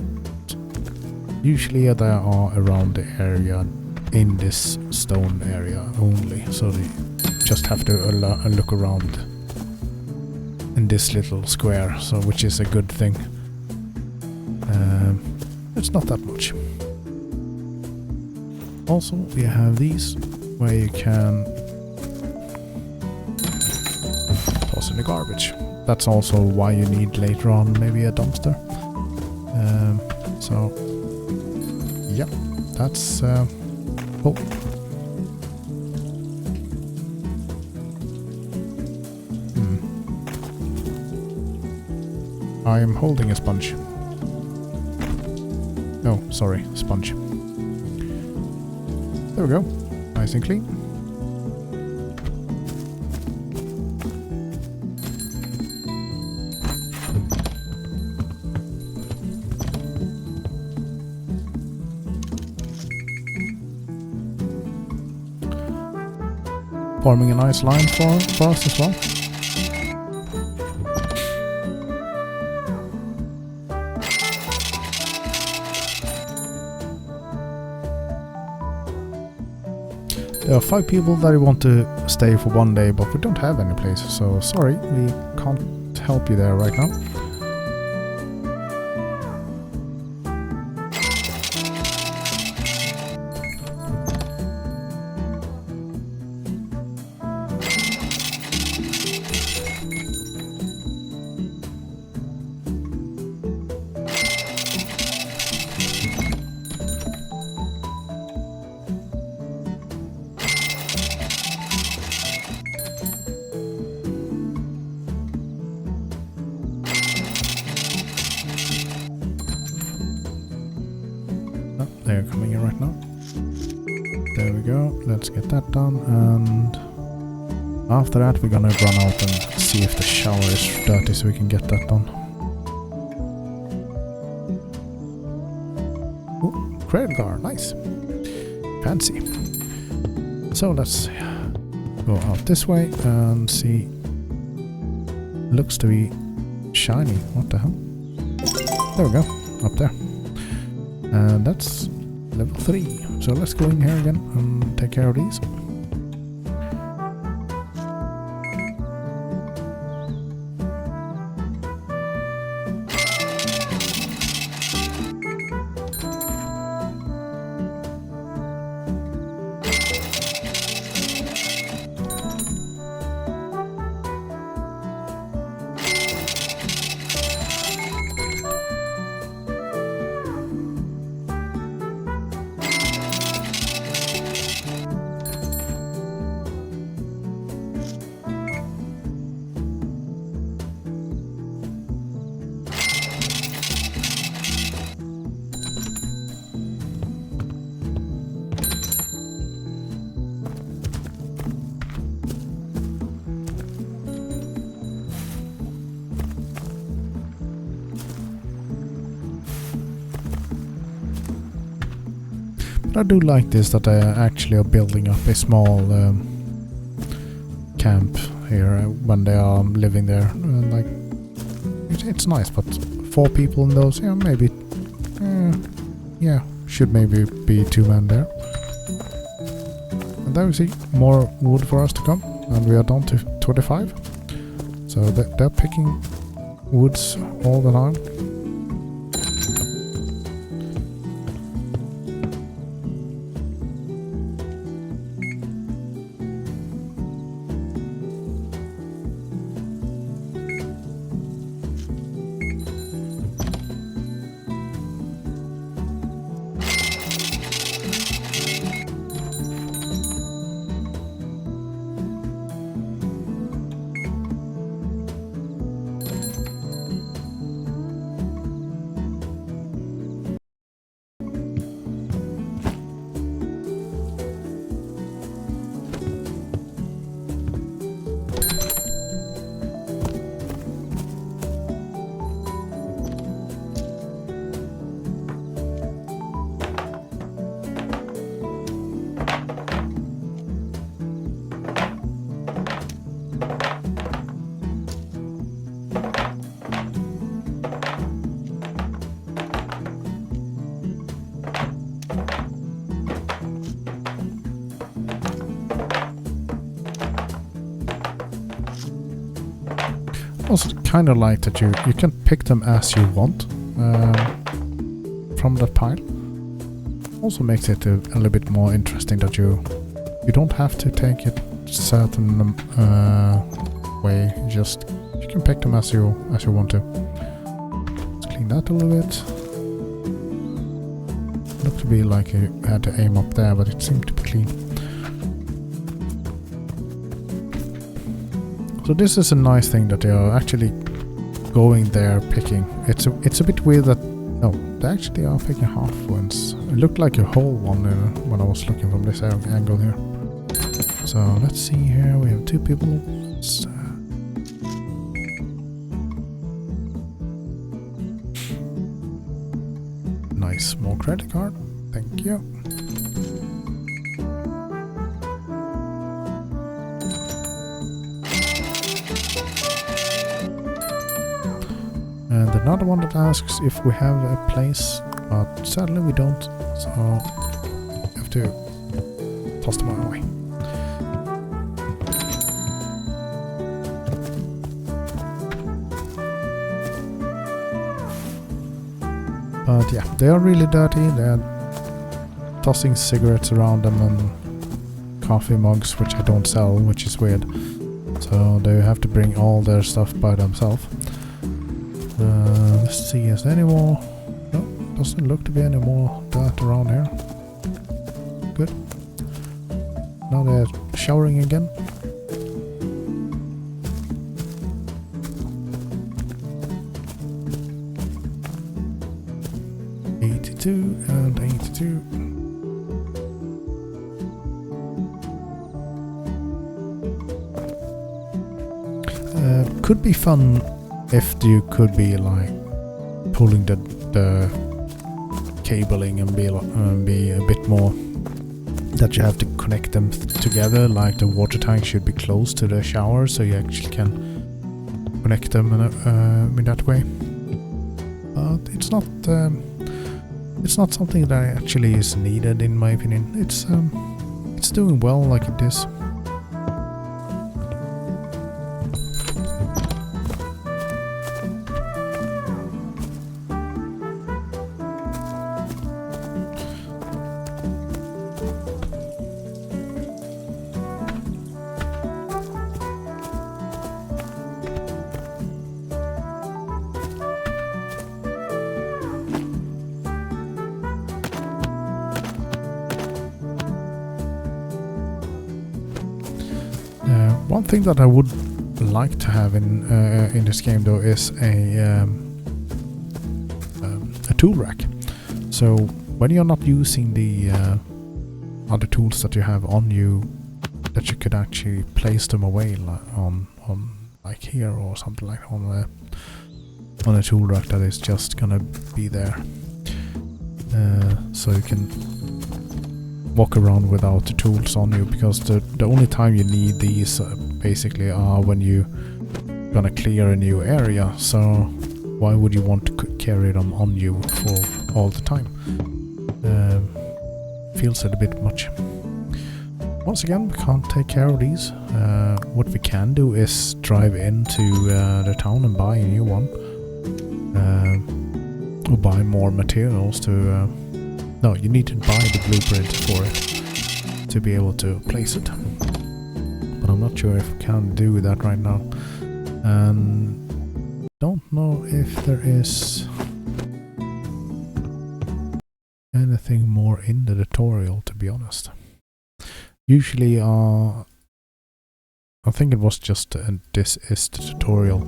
usually they are around the area in this stone area only, so they just have to look around in this little square, so which is a good thing. It's not that much. Also, we have these where you can toss in the garbage. That's also why you need later on maybe a dumpster. So yeah, that's oh. I am holding a sponge. Oh, sorry, sponge. There we go, nice and clean. Forming a nice line for us as well. There are 5 people that want to stay for 1 day, but we don't have any place, so sorry, we can't help you there right now. They're coming in right now. There we go. Let's get that done, and after that we're gonna run out and see if the shower is dirty so we can get that done. Oh, credit card, nice. Fancy. So let's go out this way and see. Looks to be shiny. What the hell? There we go. Up there. And that's level 3. So let's go in here again and take care of these. I do like this, that they actually are building up a small camp here when they are living there. Like, it's nice, but 4 people in those, yeah, maybe, yeah, should maybe be 2 men there. And there we see more wood for us to come, and we are down to 25. So they're picking woods all the time. Also kind of like that you can pick them as you want from that pile. Also makes it a little bit more interesting that you don't have to take it certain way. You can pick them as you want to. Let's clean that a little bit. Looked to be like you had to aim up there, but it seemed to be clean. So this is a nice thing that they are actually going there picking. It's a bit weird that no, they actually are picking half ones. It looked like a whole one when I was looking from this angle here. So let's see here. We have 2 people. Nice small credit card. Thank you. And another one that asks if we have a place, but sadly we don't, so I have to toss them away. But yeah, they are really dirty. They're tossing cigarettes around them and coffee mugs, which I don't sell, which is weird. So they have to bring all their stuff by themselves. Let's see, is there any more? No, doesn't look to be any more dirt around here. Good. Now they're showering again. And 82. Could be fun if you could be like pulling the cabling and be a bit more that you have to connect them together, like the water tank should be close to the shower so you actually can connect them in that way. But it's not something that actually is needed, in my opinion. It's doing well like it is. One thing that I would like to have in this game though is a tool rack. So when you're not using the other tools that you have on you, that you could actually place them away on like here or something like on a tool rack that is just gonna be there, so you can walk around without the tools on you, because the only time you need these basically are when you gonna clear a new area. So why would you want to carry them on you for all the time? Feels a bit much. Once again, we can't take care of these. What we can do is drive into the town and buy a new one, or buy more materials to no, you need to buy the blueprint for it to be able to place it. But I'm not sure if we can do that right now. And don't know if there is anything more in the tutorial, to be honest. Usually, I think it was just this is the tutorial,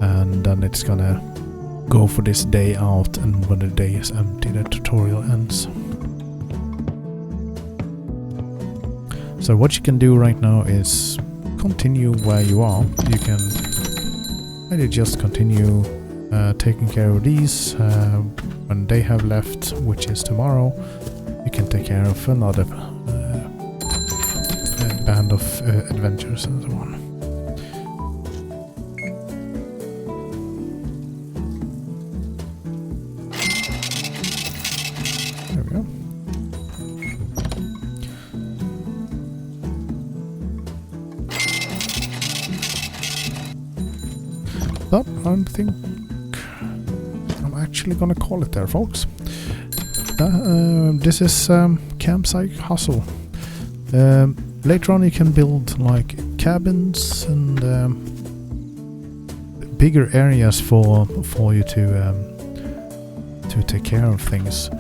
and then it's gonna go for this day out, and when the day is empty, the tutorial ends. So what you can do right now is continue where you are. You can maybe just continue taking care of these. When they have left, which is tomorrow, you can take care of another band of adventures and so on. There we go. But I think I'm actually gonna call it there, folks. This is CampsiteHustle. Later on you can build like cabins and bigger areas for you to take care of things.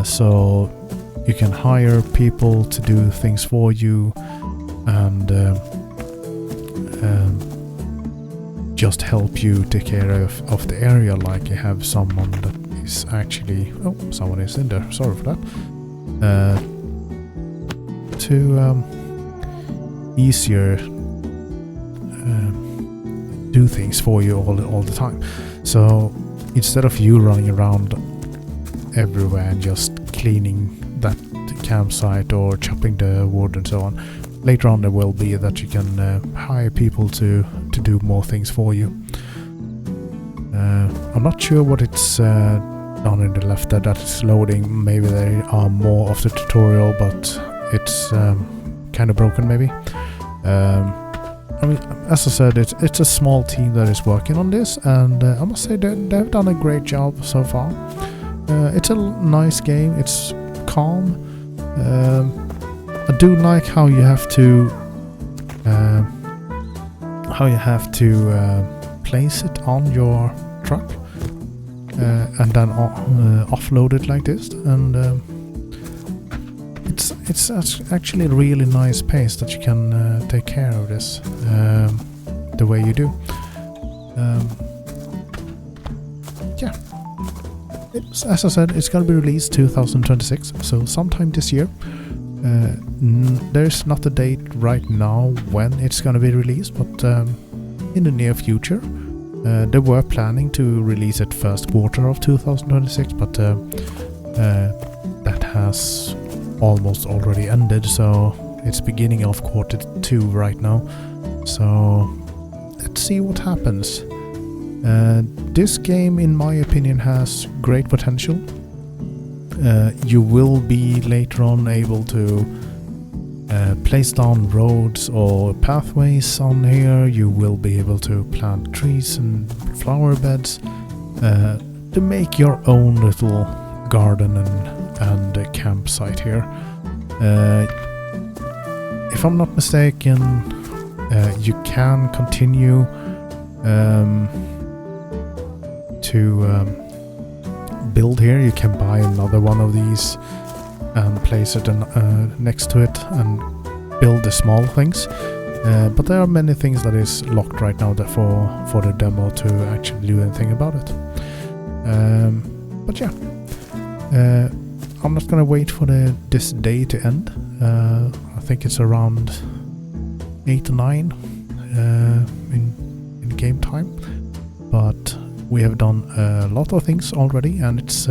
So you can hire people to do things for you, and just help you take care of the area. Like you have someone that is actually, oh, someone is in there, sorry for that, to easier do things for you all the time. So instead of you running around everywhere and just cleaning that campsite or chopping the wood and so on, later on there will be that you can hire people to do more things for you. I'm not sure what it's down in the left there that is loading. Maybe there are more of the tutorial, but it's kind of broken maybe. I mean, as I said, it's a small team that is working on this, and I must say they've done a great job so far. It's a nice game. It's calm. I do like how you have to place it on your truck and then offload it like this, and it's actually a really nice pace that you can take care of this the way you do. Yeah, as I said, it's gonna be released 2026, so sometime this year. There's not a date right now when it's gonna be released, but in the near future. They were planning to release it first quarter of 2026, but that has almost already ended, so it's beginning of quarter 2 right now. So let's see what happens. This game, in my opinion, has great potential. You will be later on able to place down roads or pathways on here. You will be able to plant trees and flower beds to make your own little garden and a campsite here. If I'm not mistaken, you can continue to build here. You can buy another one of these and place it next to it and build the small things. But there are many things that is locked right now for the demo to actually do anything about it. But yeah, I'm not gonna wait for this day to end. I think it's around 8 or 9 in game time. But we have done a lot of things already, and it's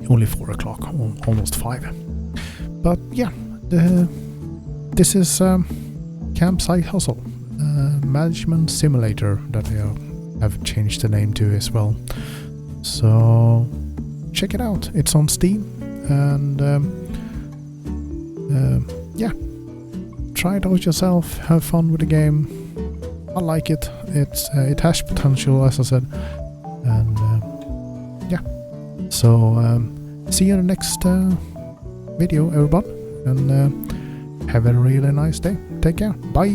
only 4 o'clock, almost 5. But yeah, this is CampsiteHustle, management simulator that they have changed the name to as well. So check it out. It's on Steam, and yeah, try it out yourself. Have fun with the game. I like it. It has potential, as I said, and yeah. So see you in the next video, everyone, and have a really nice day. Take care. Bye.